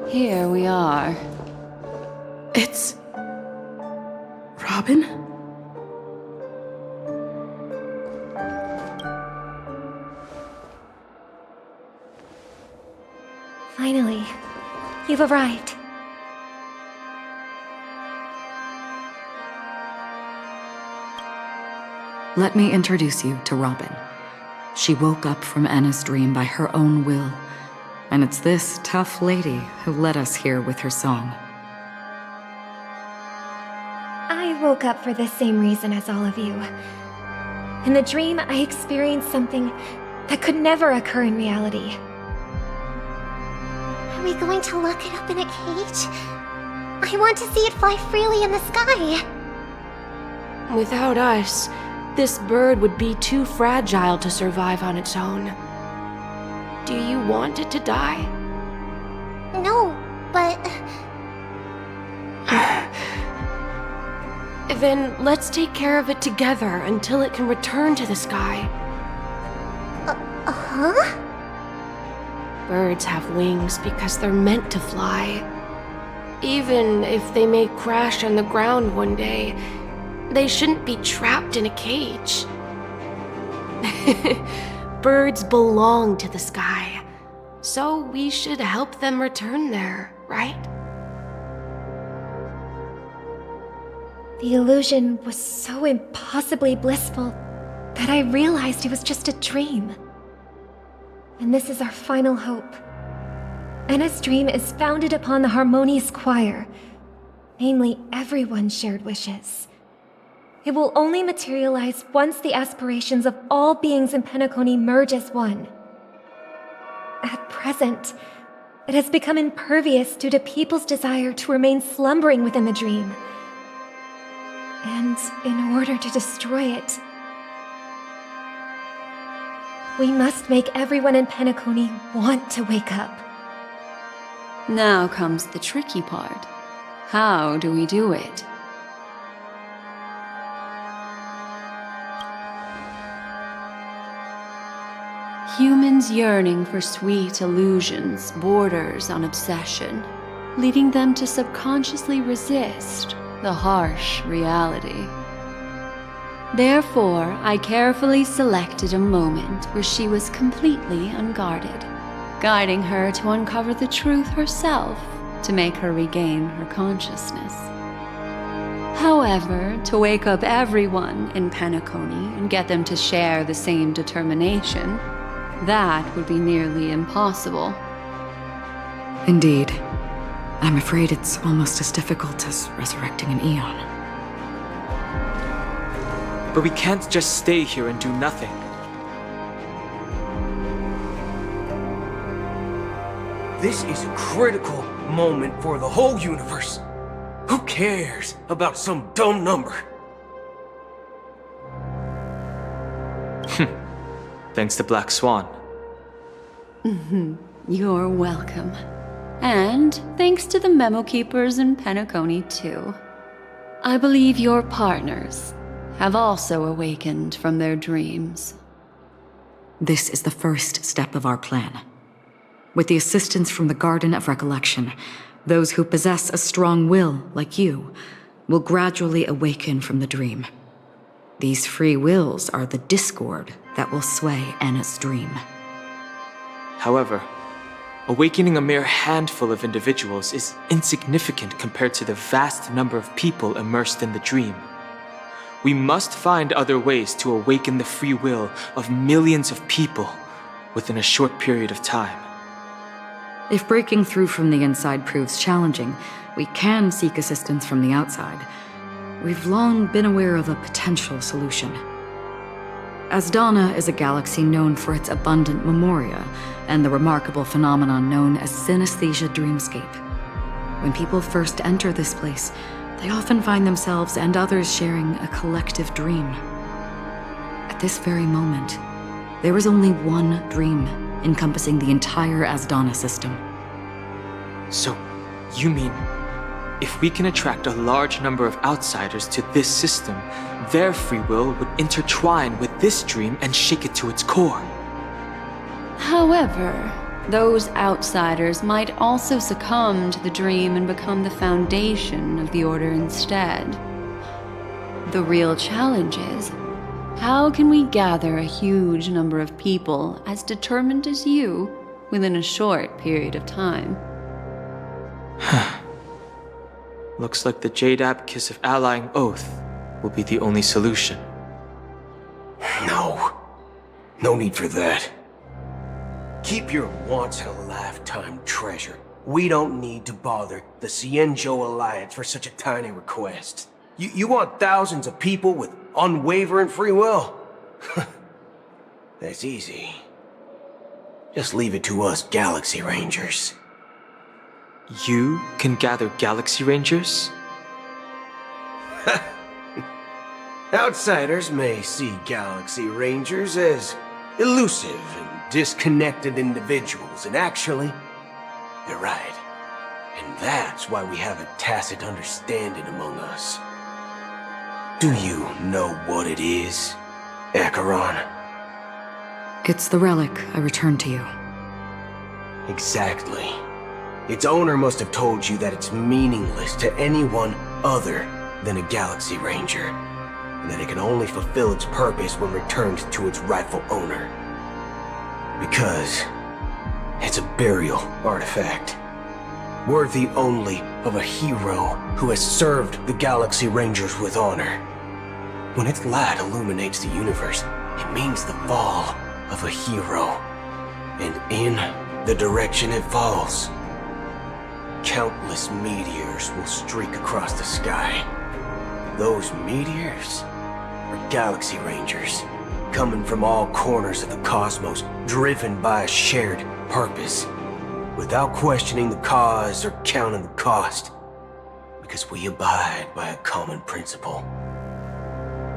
Here we are. It's... Robin? Finally, you've arrived. Let me introduce you to Robin. She woke up from Anna's dream by her own will, and it's this tough lady who led us here with her song. I woke up for the same reason as all of you. In the dream, I experienced something that could never occur in reality. Are we going to lock it up in a cage? I want to see it fly freely in the sky. Without us, this bird would be too fragile to survive on its own. Do you want it to die? No, but... Then let's take care of it together until it can return to the sky. Huh? Birds have wings because they're meant to fly. Even if they may crash on the ground one day, they shouldn't be trapped in a cage. Birds belong to the sky, so we should help them return there, right? The illusion was so impossibly blissful that I realized it was just a dream. And this is our final hope. Anna's dream is founded upon the harmonious choir, namely everyone's shared wishes. It will only materialize once the aspirations of all beings in Penacony merge as one. At present, it has become impervious due to people's desire to remain slumbering within the dream. And in order to destroy it, we must make everyone in Penacony want to wake up. Now comes the tricky part. How do we do it? Humans yearning for sweet illusions borders on obsession, leading them to subconsciously resist the harsh reality. Therefore, I carefully selected a moment where she was completely unguarded, guiding her to uncover the truth herself to make her regain her consciousness. However, to wake up everyone in Penacony and get them to share the same determination, that would be nearly impossible. Indeed. I'm afraid it's almost as difficult as resurrecting an Eon. But we can't just stay here and do nothing. This is a critical moment for the whole universe. Who cares about some dumb number? Thanks to Black Swan. You're welcome. And thanks to the memo keepers in Penacony, too. I believe your partners have also awakened from their dreams. This is the first step of our plan. With the assistance from the Garden of Recollection, those who possess a strong will, like you, will gradually awaken from the dream. These free wills are the discord that will sway Anna's dream. However, awakening a mere handful of individuals is insignificant compared to the vast number of people immersed in the dream. We must find other ways to awaken the free will of millions of people within a short period of time. If breaking through from the inside proves challenging, we can seek assistance from the outside. We've long been aware of a potential solution. Asdana is a galaxy known for its abundant memoria and the remarkable phenomenon known as synesthesia dreamscape. When people first enter this place, they often find themselves and others sharing a collective dream. At this very moment, there is only one dream encompassing the entire Asdana system. So, you mean, if we can attract a large number of outsiders to this system, their free will would intertwine with this dream and shake it to its core. However, those outsiders might also succumb to the dream and become the foundation of the Order instead. The real challenge is, how can we gather a huge number of people as determined as you within a short period of time? Looks like the Jade Abacus of Allying Oath will be the only solution. No need for that. Keep your once-in-a-lifetime treasure. We don't need to bother the Cienjo Alliance for such a tiny request. You want thousands of people with unwavering free will? That's easy. Just leave it to us Galaxy Rangers. You can gather Galaxy Rangers? Outsiders may see Galaxy Rangers as elusive and disconnected individuals, and actually, they're right. And that's why we have a tacit understanding among us. Do you know what it is, Acheron? It's the relic I returned to you. Exactly. Its owner must have told you that it's meaningless to anyone other than a Galaxy Ranger, and that it can only fulfill its purpose when returned to its rightful owner. Because it's a burial artifact, worthy only of a hero who has served the Galaxy Rangers with honor. When its light illuminates the universe, it means the fall of a hero, and in the direction it falls, countless meteors will streak across the sky. Those meteors are Galaxy Rangers, coming from all corners of the cosmos, driven by a shared purpose, without questioning the cause or counting the cost, because we abide by a common principle.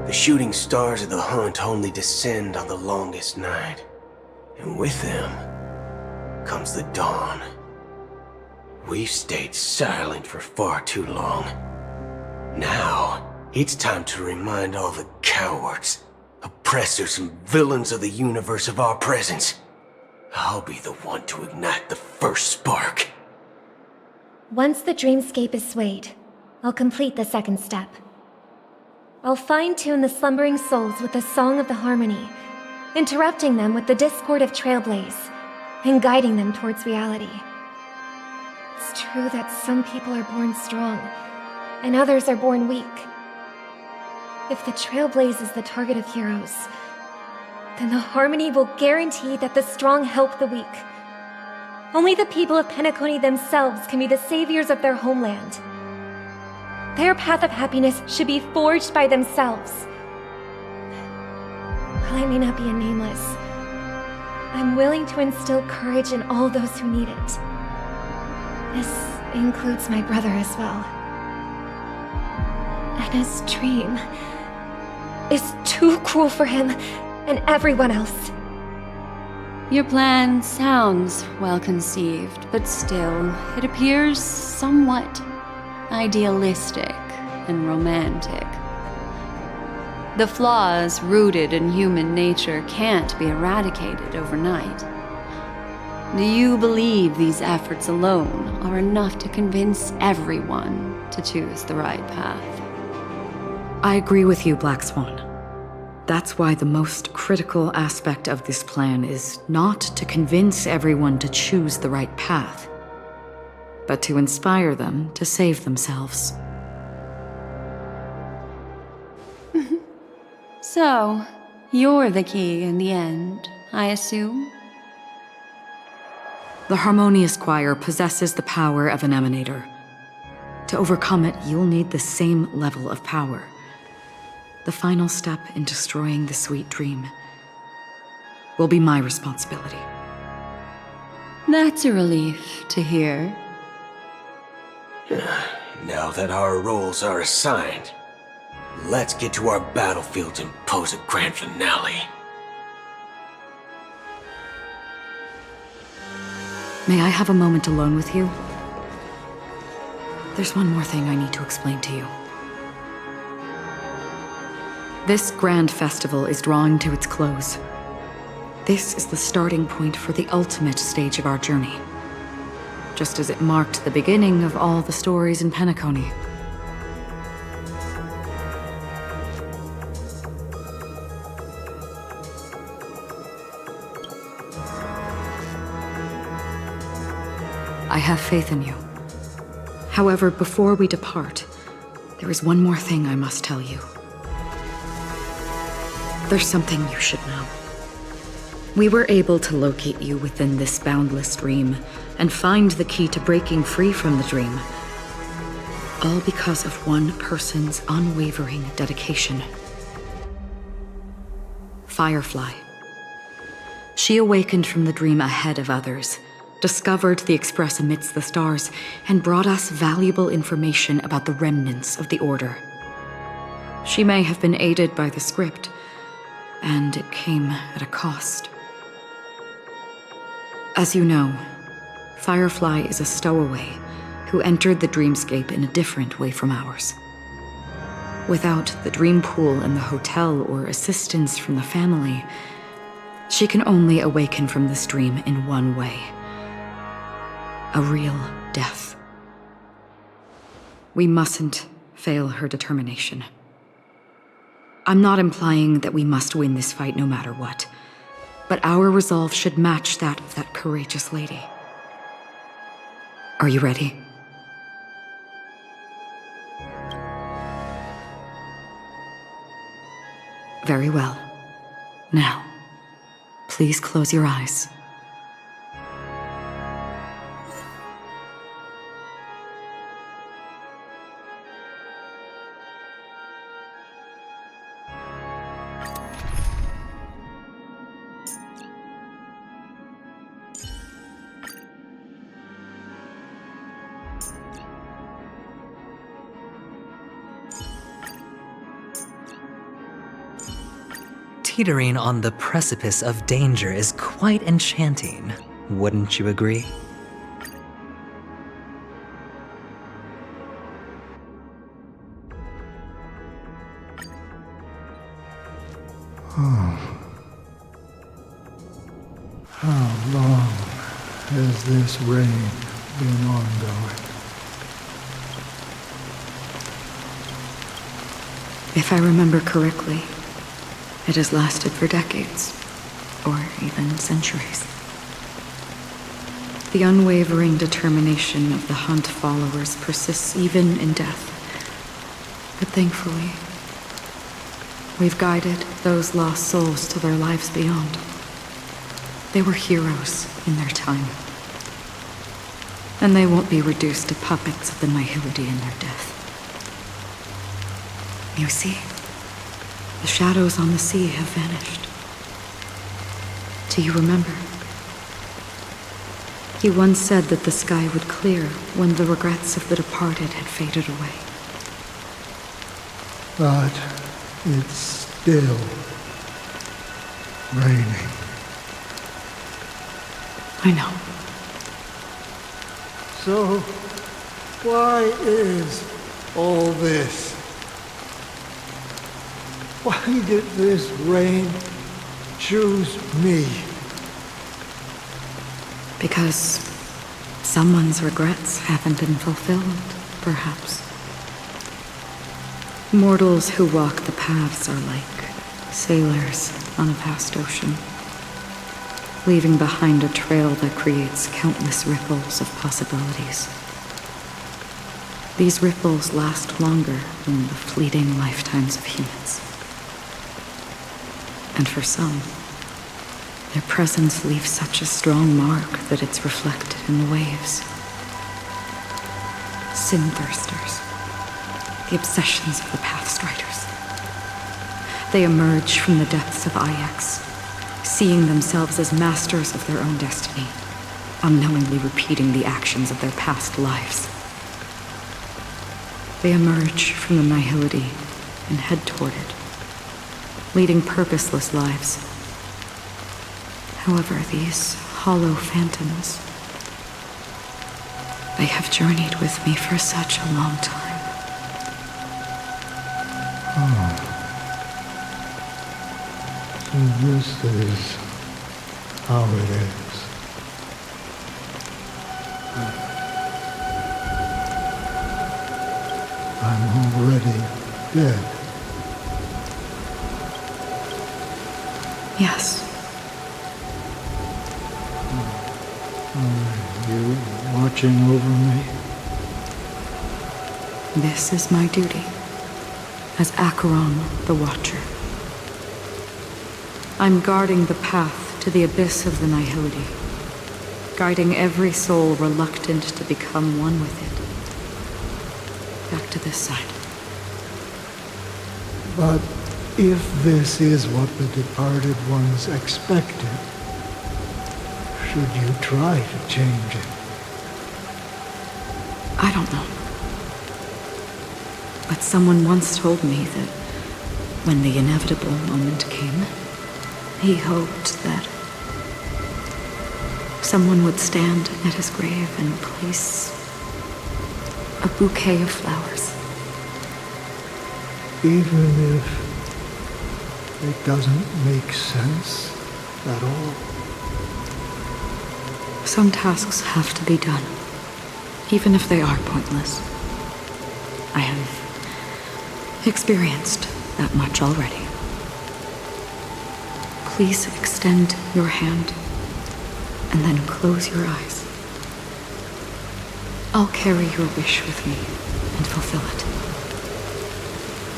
The shooting stars of the hunt only descend on the longest night, and with them comes the dawn. We've stayed silent for far too long. Now, it's time to remind all the cowards, oppressors, and villains of the universe of our presence. I'll be the one to ignite the first spark. Once the dreamscape is swayed, I'll complete the second step. I'll fine-tune the slumbering souls with the Song of the Harmony, interrupting them with the discord of Trailblaze, and guiding them towards reality. It's true that some people are born strong, and others are born weak. If the Trailblaze is the target of heroes, then the Harmony will guarantee that the strong help the weak. Only the people of Penacony themselves can be the saviors of their homeland. Their path of happiness should be forged by themselves. While I may not be a Nameless, I'm willing to instill courage in all those who need it. This includes my brother as well. And his dream is too cruel for him and everyone else. Your plan sounds well conceived, but still, it appears somewhat idealistic and romantic. The flaws rooted in human nature can't be eradicated overnight. Do you believe these efforts alone are enough to convince everyone to choose the right path? I agree with you, Black Swan. That's why the most critical aspect of this plan is not to convince everyone to choose the right path, but to inspire them to save themselves. So, you're the key in the end, I assume? The Harmonious Choir possesses the power of an emanator. To overcome it, you'll need the same level of power. The final step in destroying the sweet dream will be my responsibility. That's a relief to hear. Now that our roles are assigned, let's get to our battlefields and pose a grand finale. May I have a moment alone with you? There's one more thing I need to explain to you. This grand festival is drawing to its close. This is the starting point for the ultimate stage of our journey. Just as it marked the beginning of all the stories in Penacony. I have faith in you. However, before we depart, there is one more thing I must tell you. There's something you should know. We were able to locate you within this boundless dream and find the key to breaking free from the dream. All because of one person's unwavering dedication. Firefly. She awakened from the dream ahead of others, discovered the Express amidst the stars, and brought us valuable information about the remnants of the Order. She may have been aided by the script, and it came at a cost. As you know, Firefly is a stowaway who entered the dreamscape in a different way from ours. Without the dream pool in the hotel or assistance from the family, she can only awaken from this dream in one way. A real death. We mustn't fail her determination. I'm not implying that we must win this fight no matter what, but our resolve should match that of that courageous lady. Are you ready? Very well. Now, please close your eyes. Teetering on the precipice of danger is quite enchanting, wouldn't you agree? How long has this rain been ongoing? If I remember correctly, it has lasted for decades, or even centuries. The unwavering determination of the Hunt followers persists even in death. But thankfully, we've guided those lost souls to their lives beyond. They were heroes in their time. And they won't be reduced to puppets of the Nihility in their death. You see? The shadows on the sea have vanished. Do you remember? You once said that the sky would clear when the regrets of the departed had faded away. But it's still raining. I know. So, why is all this? Why did this rain choose me? Because someone's regrets haven't been fulfilled, perhaps. Mortals who walk the paths are like sailors on a vast ocean, leaving behind a trail that creates countless ripples of possibilities. These ripples last longer than the fleeting lifetimes of humans. And for some, their presence leaves such a strong mark that it's reflected in the waves. Sin-thirsters, the obsessions of the Pathstriders. They emerge from the depths of Ajax, seeing themselves as masters of their own destiny, unknowingly repeating the actions of their past lives. They emerge from the Nihility and head toward it, leading purposeless lives. However, these hollow phantoms, they have journeyed with me for such a long time. So this is how it is. I'm already dead. Yes. Are you watching over me? This is my duty as Acheron the Watcher. I'm guarding the path to the abyss of the Nihility, guiding every soul reluctant to become one with it. Back to this side. But if this is what the departed ones expected, should you try to change it? I don't know. But someone once told me that when the inevitable moment came, he hoped that someone would stand at his grave and place a bouquet of flowers. Even if it doesn't make sense at all? Some tasks have to be done, even if they are pointless. I have experienced that much already. Please extend your hand, and then close your eyes. I'll carry your wish with me and fulfill it.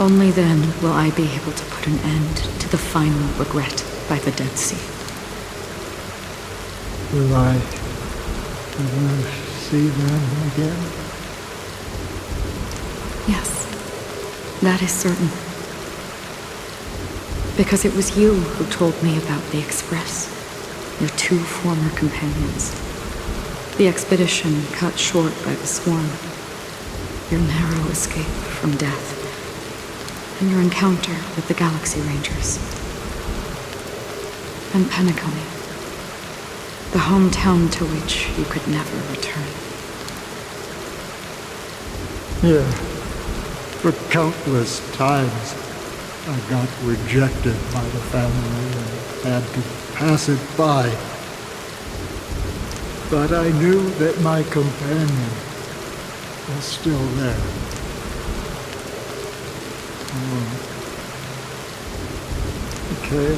Only then will I be able to put an end to the final regret by the Dead Sea. Will I ever see them again? Yes, that is certain. Because it was you who told me about the Express, your two former companions. The expedition cut short by the swarm, your narrow escape from death, and your encounter with the Galaxy Rangers. And Penacony, the hometown to which you could never return. Yeah. For countless times, I got rejected by the family and had to pass it by. But I knew that my companion was still there. Okay.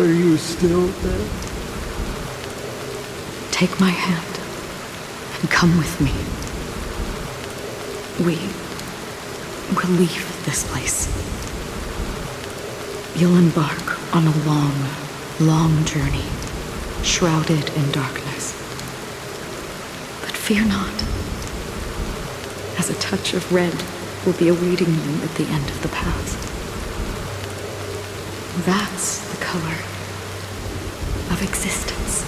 Are you still there? Take my hand and come with me. We'll leave this place. You'll embark on a long, long journey, shrouded in darkness. But fear not, as a touch of red will be awaiting you at the end of the path. That's the color of existence.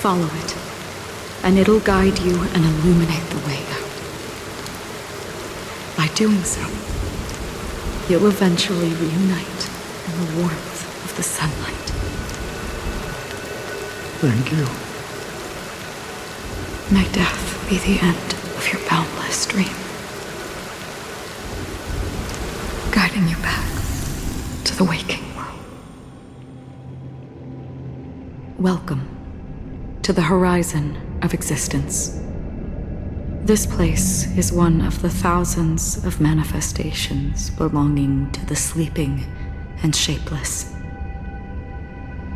Follow it, and it'll guide you and illuminate the way out. By doing so, you'll eventually reunite in the warmth of the sunlight. Thank you. May death be the end of your boundless dream, guiding you back to the waking world. Welcome to the horizon of existence. This place is one of the thousands of manifestations belonging to the sleeping and shapeless.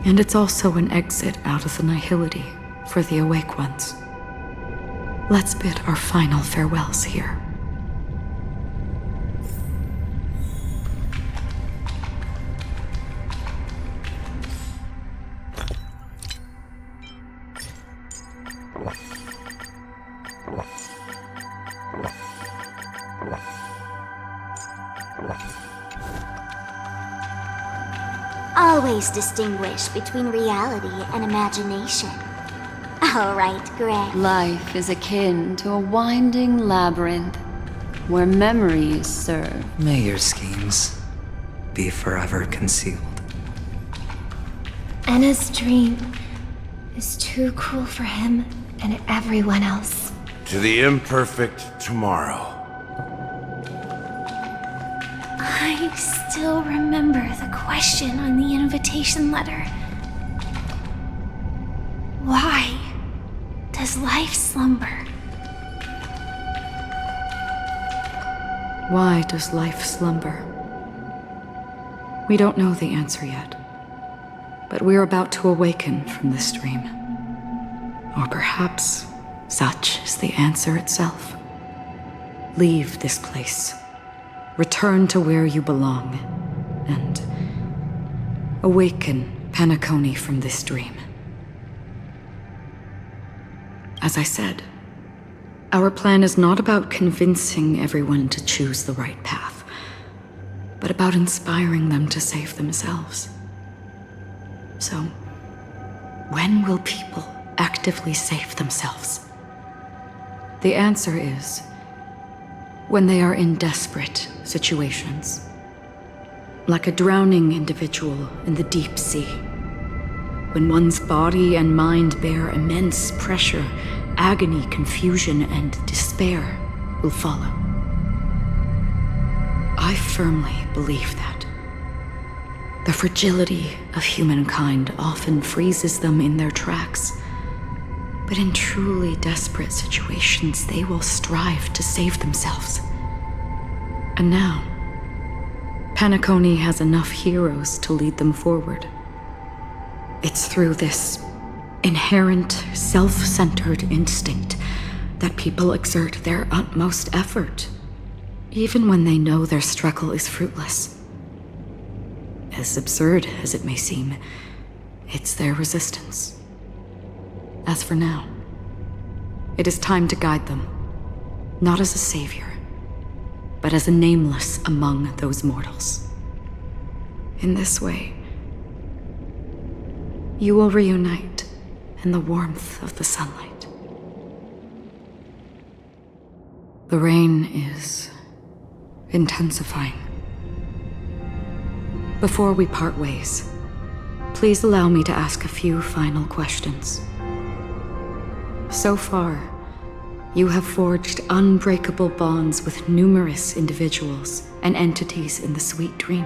And it's also an exit out of the Nihility for the awake ones. Let's bid our final farewells here. Always distinguish between reality and imagination. All right, Greg. Life is akin to a winding labyrinth where memories serve. May your schemes be forever concealed. Anna's dream is too cruel for him and everyone else. To the imperfect tomorrow. I I still remember the question on the invitation letter. Why does life slumber? Why does life slumber? We don't know the answer yet, but we're about to awaken from this dream. Or perhaps such is the answer itself. Leave this place. Return to where you belong, and awaken Penacony from this dream. As I said, our plan is not about convincing everyone to choose the right path, but about inspiring them to save themselves. So, when will people actively save themselves? The answer is when they are in desperate situations. Like a drowning individual in the deep sea. When one's body and mind bear immense pressure, agony, confusion, and despair will follow. I firmly believe that. The fragility of humankind often freezes them in their tracks. But in truly desperate situations, they will strive to save themselves. And now, Penacony has enough heroes to lead them forward. It's through this inherent, self-centered instinct that people exert their utmost effort, even when they know their struggle is fruitless. As absurd as it may seem, it's their resistance. As for now, it is time to guide them, not as a savior, but as a nameless among those mortals. In this way, you will reunite in the warmth of the sunlight. The rain is intensifying. Before we part ways, please allow me to ask a few final questions. So far, you have forged unbreakable bonds with numerous individuals and entities in the sweet dream.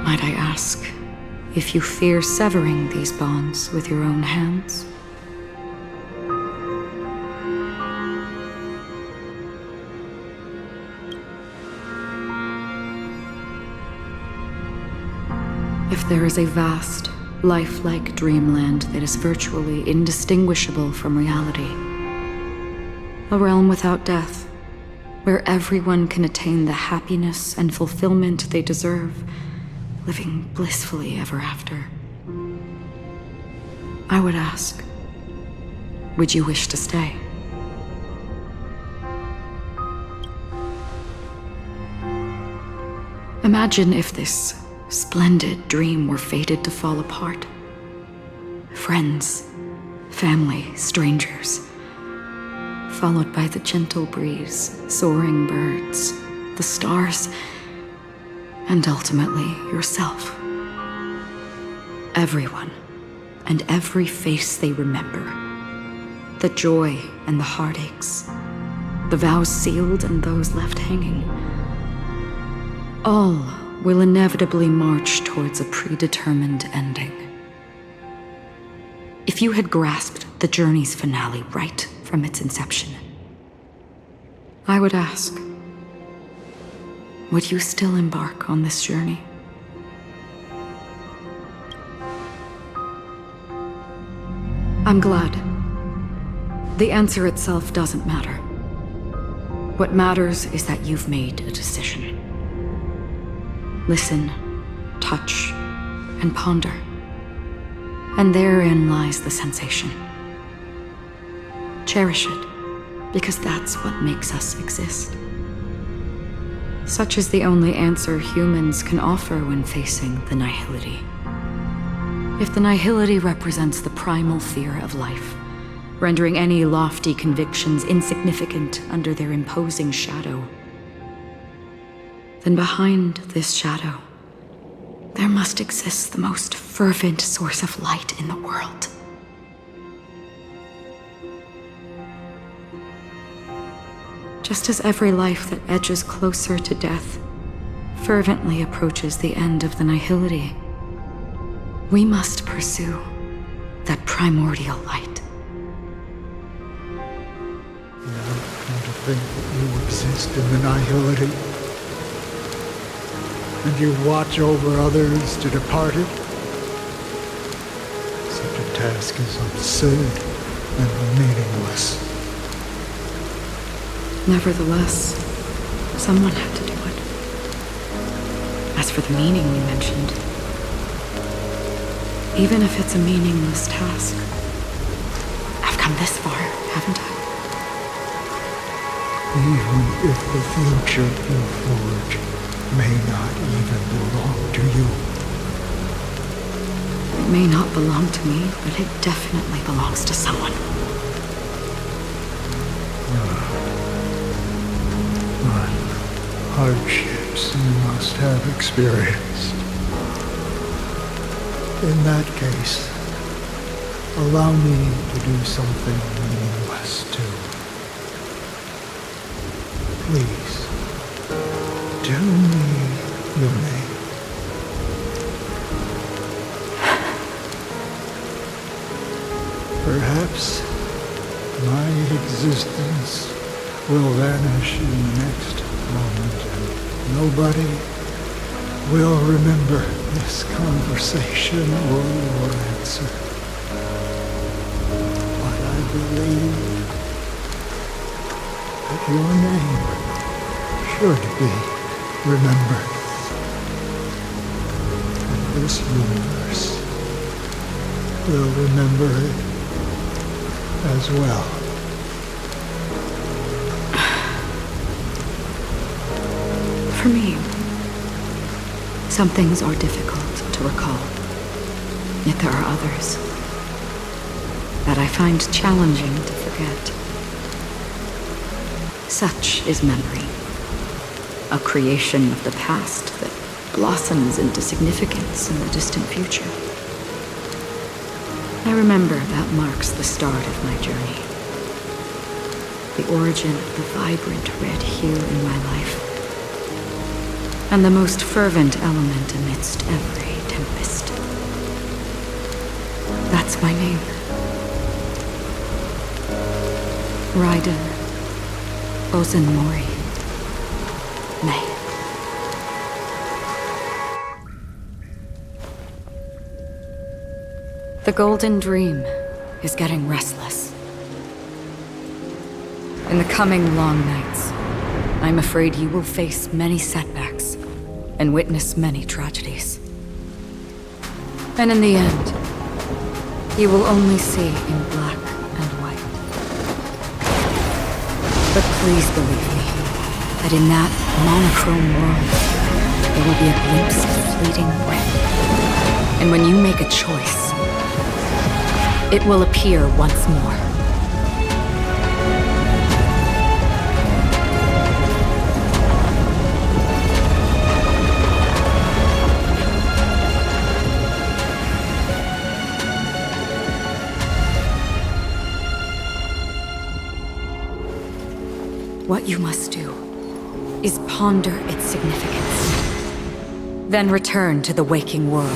Might I ask if you fear severing these bonds with your own hands? If there is a vast, lifelike dreamland that is virtually indistinguishable from reality, a realm without death, where everyone can attain the happiness and fulfillment they deserve, living blissfully ever after, I would ask, would you wish to stay? Imagine if this splendid dream were fated to fall apart. Friends, family, strangers, followed by the gentle breeze, soaring birds, the stars, and ultimately yourself. Everyone, and every face they remember. The joy and the heartaches, the vows sealed and those left hanging. All will inevitably march towards a predetermined ending. If you had grasped the journey's finale right from its inception, I would ask, would you still embark on this journey? I'm glad. The answer itself doesn't matter. What matters is that you've made a decision. Listen, touch, and ponder. And therein lies the sensation. Cherish it, because that's what makes us exist. Such is the only answer humans can offer when facing the Nihility. If the Nihility represents the primal fear of life, rendering any lofty convictions insignificant under their imposing shadow, then behind this shadow, there must exist the most fervent source of light in the world. Just as every life that edges closer to death fervently approaches the end of the Nihility, we must pursue that primordial light. Now come to think that you exist in the Nihility, and you watch over others to depart it. Such a task is absurd and meaningless. Nevertheless, someone had to do it. As for the meaning you mentioned, even if it's a meaningless task, I've come this far, haven't I? Even if the future you forge may not even belong to you. It may not belong to me, but it definitely belongs to someone. What hardships you must have experienced. In that case, allow me to do something meaningless too. Please, tell me your name. Perhaps my existence will vanish in the next moment, and nobody will remember this conversation or your answer. But I believe that your name should be remembered. And this universe will remember it as well. For me, some things are difficult to recall. Yet there are others that I find challenging to forget. Such is memory, a creation of the past that blossoms into significance in the distant future. I remember that marks the start of my journey, the origin of the vibrant red hue in my life, and the most fervent element amidst every tempest. That's my name. Raiden Ozenmori May. The Golden Dream is getting restless. In the coming long nights, I'm afraid you will face many setbacks and witness many tragedies. And in the end, you will only see in black and white. But please believe me, that in that monochrome world, there will be a glimpse of fleeting red. And when you make a choice, it will appear once more. What you must do is ponder its significance, then return to the waking world.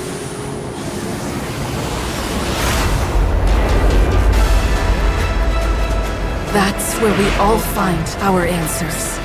That's where we all find our answers.